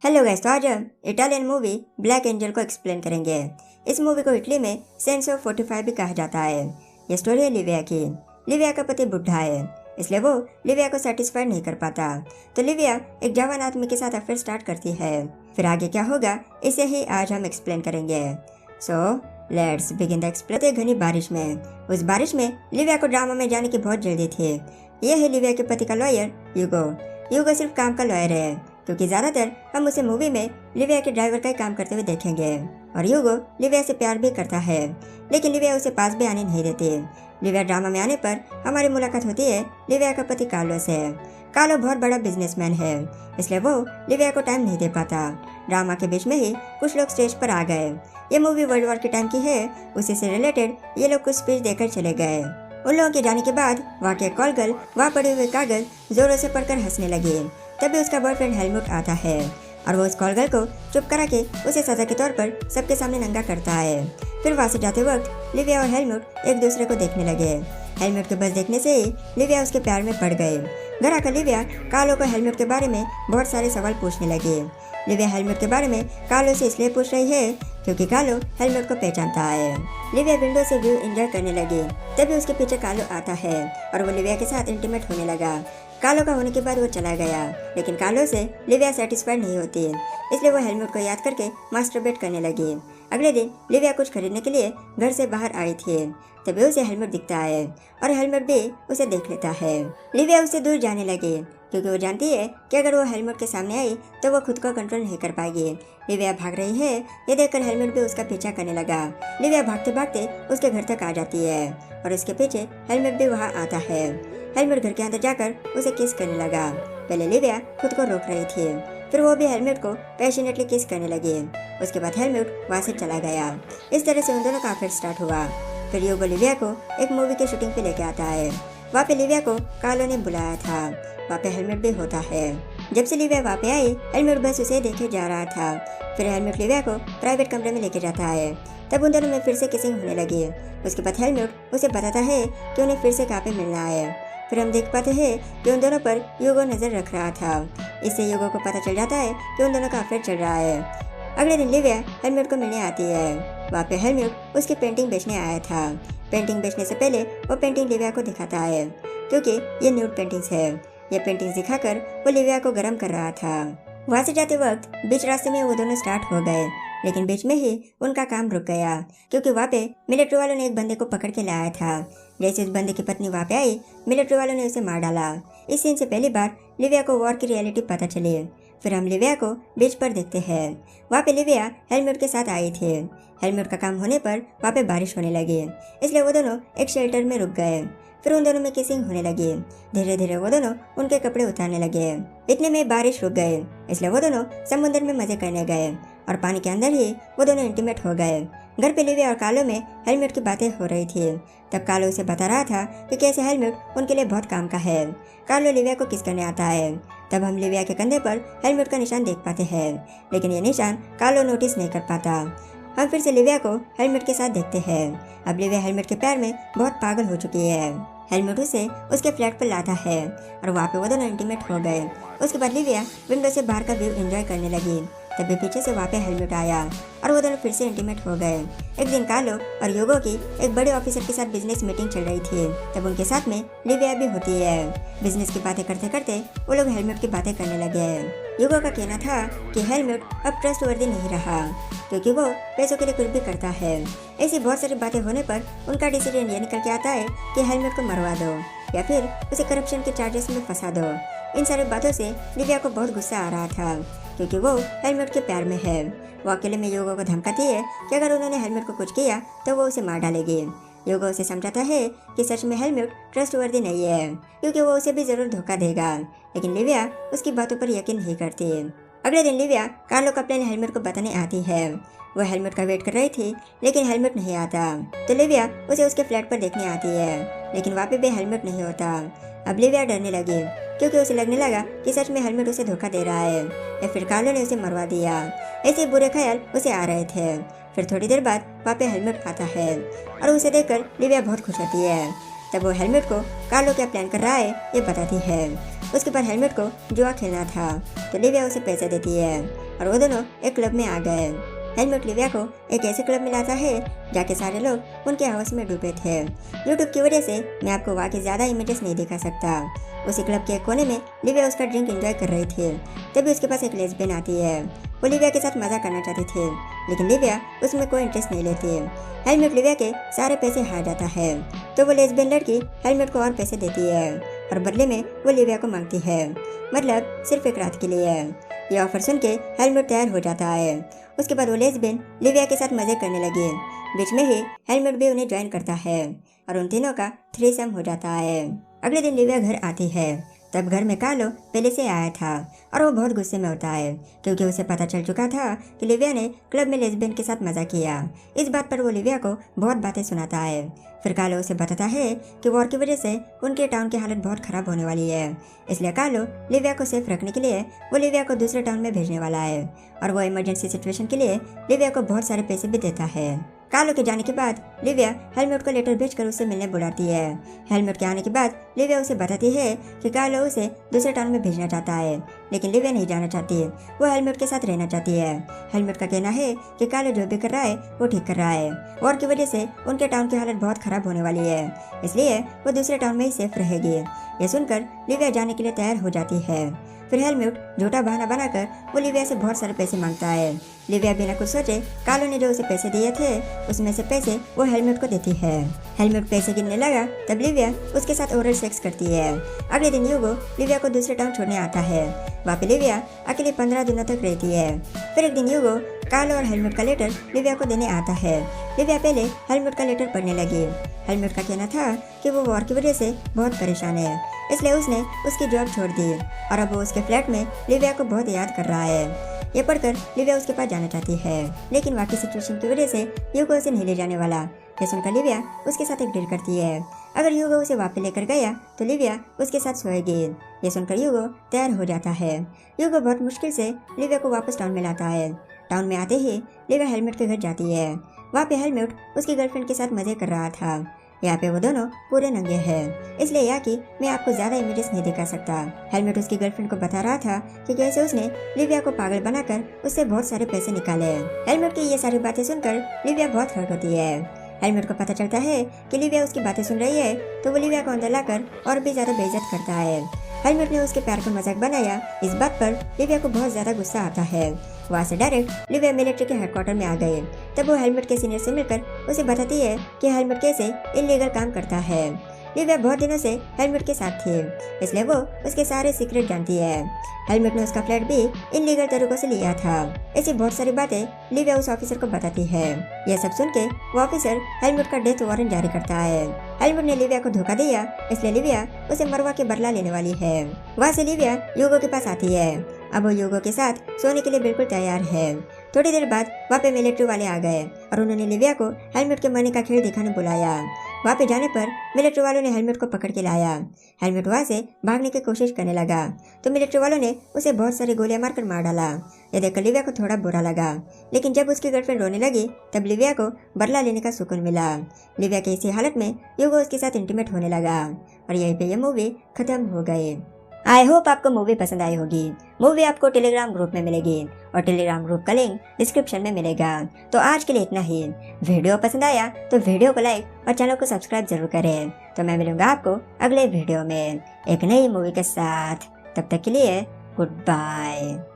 Hello guys, तो आज हम इटालियन मूवी ब्लैक एंजल को एक्सप्लेन करेंगे। इस मूवी को इटली में सेंस ऑफ 45 भी कहा जाता है। यह स्टोरी है लिविया की। लिविया का पति बुढ़ा है, इसलिए वो लिविया को सेटिस्फाइड नहीं कर पाता, तो लिविया एक जवान आदमी के साथ अफेयर स्टार्ट करती है। फिर आगे क्या होगा इसे ही आज हम एक्सप्लेन करेंगे। So let's begin the explain. घनी बारिश में, उस बारिश में लिविया को ड्रामा में जाने की बहुत जल्दी थी। यह है लिविया के पति का लॉयर यूगो। यूगो सिर्फ काम का लॉयर है, क्योंकि ज्यादातर हम उसे मूवी में लिविया के ड्राइवर का ही काम करते हुए देखेंगे। और यूगो लिविया से प्यार भी करता है, लेकिन लिविया उसे पास भी आने नहीं देती। लिविया ड्रामा में आने पर हमारी मुलाकात होती है लिविया का पति कार्लो से। कार्लो बहुत बड़ा बिजनेसमैन है, इसलिए वो लिविया को टाइम नहीं दे पाता। ड्रामा के बीच में ही कुछ लोग स्टेज पर आ गए। ये मूवी वर्ल्ड वॉर के टाइम की है, उसी से रिलेटेड ये लोग कुछ स्पीच देकर चले गए। उन लोगों के जाने के बाद वहाँ के कॉल गर्ल वहाँ पड़े हुए कागज जोरों से पढ़कर हंसने लगी। तभी उसका बॉयफ्रेंड हेलमुट आता है और वो उस कॉल गर्ल को चुप करा के उसे सजा के तौर पर सबके सामने नंगा करता है। फिर वहाँ से जाते वक्त लिविया और हेलमुट एक दूसरे को देखने लगे। हेलमुट के बस देखने से ही लिविया उसके प्यार में पड़ गई। घर आकर लिविया कार्लो को हेलमुट के बारे में बहुत सारे सवाल पूछने लगी। लिविया हेलमुट के बारे में कार्लो से इसलिए पूछ रही है क्योंकि कार्लो हेलमुट को पहचानता है। लिविया विंडो से व्यू एंजॉय करने लगी। तभी उसके पीछे कार्लो आता है और वो लिविया के साथ इंटीमेट होने लगा। कार्लो का होने के बाद वो चला गया, लेकिन कार्लो से लिविया सेटिस्फाइड नहीं होती, इसलिए वो हेलमुट को याद करके मास्टरबेट करने लगी। अगले दिन लिविया कुछ खरीदने के लिए घर से बाहर आई थी। तभी उसे हेलमुट दिखता है और हेलमुट भी उसे देख लेता है। लिविया उससे दूर जाने लगी, क्योंकि वो जानती है कि अगर वो हेलमुट के सामने आई तो वो खुद को कंट्रोल नहीं कर पाएगी। लिविया भाग रही है, ये देखकर हेलमुट भी उसका पीछा करने लगा। लिविया भागते भागते उसके घर तक आ जाती है और उसके पीछे हेलमुट भी वहाँ आता है। हेलमुट घर के अंदर जाकर उसे किस करने लगा। पहले लिविया खुद को रोक रही थी, फिर वो भी हेलमुट को पैशनेटली किस करने लगी। उसके बाद हेलमुट वहाँ से चला गया। इस तरह से उन दोनों का अफेयर स्टार्ट हुआ। फिर यूगो लिविया को एक मूवी के शूटिंग पे लेके आता है। वहाँ पे लिविया को कार्लो ने बुलाया था। वहाँ पे हेलमुट भी होता है। जब से लिविया वहाँ पे आई, हेलमुट बस उसे देखे जा रहा था। फिर हेलमुट लिविया को प्राइवेट कमरे में लेके जाता है। तब उन दोनों में फिर से किसिंग होने लगी। उसके बाद हेलमुट उसे बताता है कि उन्हें फिर से कहाँ पे मिलना है। फिर हम देख पाते हैं कि उन दोनों पर यूगो नजर रख रहा था। इससे यूगो को पता चल जाता है कि उन दोनों का अफेयर चल रहा है। अगले दिन लिविया हेलमुट को मिलने आती है। वहाँ पे हेलमुट उसकी पेंटिंग बेचने आया था। पेंटिंग बेचने से पहले वो पेंटिंग लिविया को दिखाता है, क्योंकि ये न्यूड पेंटिंग्स है। ये पेंटिंग्स दिखाकर वो लिविया को गर्म कर रहा था। वहाँ से जाते वक्त बीच रास्ते में वो दोनों स्टार्ट हो गए, लेकिन बीच में ही उनका काम रुक गया, क्योंकि वहाँ पे मिलिट्री वालों ने एक बंदे को पकड़ के लाया था। जैसे उस बंदे की पत्नी वहाँ पे आई, मिलिट्री वालों ने उसे मार डाला। इस सीन से पहली बार लिविया को वॉर की रियलिटी पता चली। फिर हम लिविया को बीच पर देखते हैं। वहाँ पे लिविया हेलमुट के साथ आई थी। हेलमुट का काम होने पर वहाँ पे बारिश होने लगी, इसलिए वो दोनों एक शेल्टर में रुक गए। फिर उन दोनों में किसिंग होने लगी। धीरे धीरे वो दोनों उनके कपड़े उतारने लगे। इतने में बारिश रुक गए, इसलिए वो दोनों समुद्र में मजे करने गए और पानी के अंदर ही वो दोनों इंटीमेट हो गए। घर पे लिविया और कार्लो में हेलमुट की बातें हो रही थी। तब कार्लो उसे बता रहा था कि कैसे हेलमुट उनके लिए बहुत काम का है। कार्लो लिविया को किस करने आता है। तब हम लिविया के कंधे पर हेलमुट का निशान देख पाते हैं, लेकिन ये निशान कार्लो नोटिस नहीं कर पाता। हम फिर से लिविया को हेलमुट के साथ देखते हैं। अब लिविया हेलमुट के प्यार में बहुत पागल हो चुकी है। हेलमुट उसे उसके फ्लैट पर लाता है और वहाँ पे वो दोनों इंटीमेट हो गए। उसके बाद लिविया विंडो से बाहर का व्यू एंजॉय करने लगी। तभी पीछे से वहाँ पे हेलमुट आया और वो दोनों फिर से इंटीमेट हो गए। एक दिन कार्लो और यूगो की एक बड़े ऑफिसर के साथ बिजनेस मीटिंग चल रही थी। तब उनके साथ में लिविया भी होती है। बिजनेस की बातें करते करते वो लोग हेलमुट की बातें करने लगे। यूगो का कहना था कि हेलमुट अब ट्रस्टवर्दी नहीं रहा, क्योंकि वो पैसों के लिए कुछ भी करता है। ऐसी बहुत सारी बातें होने पर उनका डिसीजन ये निकल के आता है कि हेलमुट को मरवा दो या फिर उसे करप्शन के चार्जेस में फंसा दो। इन सारी बातों से लिविया को बहुत गुस्सा आ रहा था, क्योंकि वो हेलमुट के प्यार में है। वो अकेले में यूगो को धमकाती है कि अगर उन्होंने हेलमुट को कुछ किया तो वो उसे मार डालेगी। यूगो उसे समझाता है कि सच में हेलमुट ट्रस्टवर्दी नहीं है, क्योंकि वो उसे भी जरूर धोखा देगा, लेकिन लिविया उसकी बातों पर यकीन नहीं करती। अगले दिन लिविया कार्लो का प्लान हेलमुट को बताने आती है। वो हेलमुट का वेट कर रही थी, लेकिन हेलमुट नहीं आता। तो लिविया उसे उसके फ्लैट पर देखने आती है, लेकिन वहाँ पे भी हेलमुट नहीं होता। अब लिविया डरने लगी, क्योंकि उसे लगने लगा कि सच में हेलमुट उसे धोखा दे रहा है या फिर कार्लो ने उसे मरवा दिया। ऐसे बुरे ख्याल उसे आ रहे थे। फिर थोड़ी देर बाद वहाँ पे हेलमुट आता है और उसे देखकर लिविया बहुत खुश होती है। तब वो हेलमुट को कार्लो क्या प्लान कर रहा है ये बताती है। उसके बाद हेलमुट को जुआ खेलना था, तो लिविया उसे पैसे देती है। और वो दोनों एक क्लब में आ गए। हेलमुट लिविया को एक ऐसे क्लब में लाता है जाके सारे लोग उनके हवस में डूबे थे। यूट्यूब की वजह से मैं आपको वहाँ की ज़्यादा इमेजेस नहीं दिखा सकता। उसी क्लब के एक कोने में लिविया उसका ड्रिंक एंजॉय कर रही थी। तभी उसके पास एक लेस्बियन आती है। वो लिविया के साथ मजा करना चाहती थी, लेकिन लिविया उसमें कोई इंटरेस्ट नहीं लेती। हेलमुट लिविया के सारे पैसे हार जाता है, तो वो लेस्बियन लड़की हेलमुट को और पैसे देती है और बदले में वो लिविया को मांगती है, मतलब सिर्फ एक रात के लिए। ये ऑफर सुन के हेलमुट तैयार हो जाता है। उसके बाद वो लेस्बियन लिविया के साथ मजे करने लगी। बीच में ही हेलमुट भी उन्हें ज्वाइन करता है और उन तीनों का थ्रीसम हो जाता है। अगले दिन लिविया घर आती है, तब घर में कार्लो पहले से आया था और वो बहुत गुस्से में होता है क्योंकि उसे पता चल चुका था कि लिविया ने क्लब में लेस्बियन के साथ मजा किया। इस बात पर वो लिविया को बहुत बातें सुनाता है। फिर कार्लो उसे बताता है कि वॉर की वजह से उनके टाउन की हालत बहुत खराब होने वाली है, इसलिए कार्लो लिविया को सेफ रखने के लिए वो लिविया को दूसरे टाउन में भेजने वाला है और वो इमरजेंसी सिचुएशन के लिए लिविया को बहुत सारे पैसे भी देता है। कार्लो के जाने के बाद लिविया हेलमुट को लेटर भेजकर उससे मिलने बुलाती है। हेलमुट के आने के बाद लिविया उसे बताती है कि कार्लो उसे दूसरे टाउन में भेजना चाहता है, लेकिन लिविया नहीं जाना चाहती। वो हेलमुट के साथ रहना चाहती है। हेलमुट का कहना है कि कार्लो जो भी कर रहा है वो ठीक कर रहा है। वॉर की वजह से उनके टाउन की हालत बहुत खराब होने वाली है, इसलिए वो दूसरे टाउन में ही सेफ रहेगी। ये सुनकर लिविया जाने के लिए तैयार हो जाती है। फिर हेलमुट झूठा बहाना बनाकर वो लिविया से बहुत सारे पैसे मांगता है। लिविया बिना कुछ सोचे कार्लो ने जो उसे पैसे दिए थे उसमें से पैसे वो हेलमुट को देती है। हेलमुट पैसे गिनने लगा तब लिविया उसके साथ ओरल सेक्स करती है। अगले दिन यूगो लिविया को दूसरे टाउन छोड़ने आता है। वहाँ पे लिविया अकेले 15 दिनों तक रहती है। फिर एक दिन यूगो कार्लो और हेलमुट का लेटर लिविया को देने आता है। लिविया पहले हेलमुट का लेटर पढ़ने लगी। हेलमुट का कहना था कि वो वॉर की वजह से बहुत परेशान है, इसलिए उसने उसकी जॉब छोड़ दी और अब वो उसके फ्लैट में लिविया को बहुत याद कर रहा है। ये पढ़कर लिविया उसके पास जाना चाहती है, लेकिन वहाँ की सिचुएशन की वजह से यूगो उसे नहीं ले जाने वाला। ये सुनकर लिविया उसके साथ एक डील करती है, अगर यूगो उसे वहाँ पे लेकर गया तो लिविया उसके साथ सोएगी। ये सुनकर यूगो तैयार हो जाता है। यूगो बहुत मुश्किल से लिविया को वापस टाउन में लाता है। टाउन में आते ही लिविया हेलमुट के घर जाती है। वहाँ पे हेलमुट उसकी गर्लफ्रेंड के साथ मजे कर रहा था। यहाँ पे वो दोनों पूरे नंगे हैं, इसलिए यहाँ की मैं आपको ज्यादा इमेजेस नहीं दिखा सकता। हेलमुट उसकी गर्लफ्रेंड को बता रहा था कि कैसे उसने लिविया को पागल बनाकर उससे बहुत सारे पैसे निकाले। हेलमुट की ये सारी बातें सुनकर लिविया बहुत हर्ट होती है। हेलमुट को पता चलता है कि लिविया उसकी बातें सुन रही है, तो वो लिविया को अंदर लाकर और भी ज्यादा बेइज्जत करता है। हेलमुट ने उसके प्यार का मजाक बनाया, इस बात पर लिविया को बहुत ज्यादा गुस्सा आता है। वहाँ से डायरेक्ट लिविया मिलिट्री के हेडक्वार्टर में आ गए। तब वो हेलमुट के सीनियर से मिलकर उसे बताती है कि हेलमुट कैसे इलीगल काम करता है। लिविया बहुत दिनों से हेलमुट के साथ थी, इसलिए वो उसके सारे सीक्रेट जानती है। हेलमुट ने उसका फ्लैट भी इलीगल तरीकों से लिया था। ऐसी बहुत सारी बातें लिविया उस ऑफिसर को बताती है। यह सब सुन के वो ऑफिसर हेलमुट का डेथ वारंट जारी करता है। हेलमुट ने लिविया को धोखा दिया, इसलिए लिविया उसे मरवा के बदला लेने वाली है। वहाँ से लिविया यूगो के पास आती है। अब वो यूगो के साथ सोने के लिए बिल्कुल तैयार है। थोड़ी देर बाद वहाँ पे मिलिट्री वाले आ गए और उन्होंने लिविया को हेलमुट के मरने का खेल दिखाने बुलाया। वहाँ पे जाने पर मिलिट्री वालों ने हेलमुट को पकड़ के लाया। हेलमुट वहाँ से भागने की कोशिश करने लगा, तो मिलिट्री वालों ने उसे बहुत सारी गोलियां मारकर मार डाला। यह देखकर लिविया को थोड़ा बुरा लगा, लेकिन जब उसकी गर्लफ्रेंड रोने लगी तब लिविया को बदला लेने का सुकून मिला। लिविया की इसी हालत में यूगो उसके साथ इंटीमेट होने लगा और यहीं पे यह मूवी खत्म हो गई। आई होप आपको मूवी पसंद आई होगी। मूवी आपको टेलीग्राम ग्रुप में मिलेगी और टेलीग्राम ग्रुप का लिंक डिस्क्रिप्शन में मिलेगा। तो आज के लिए इतना ही। वीडियो पसंद आया तो वीडियो को लाइक और चैनल को सब्सक्राइब जरूर करें। तो मैं मिलूंगा आपको अगले वीडियो में एक नई मूवी के साथ। तब तक के लिए गुड बाय।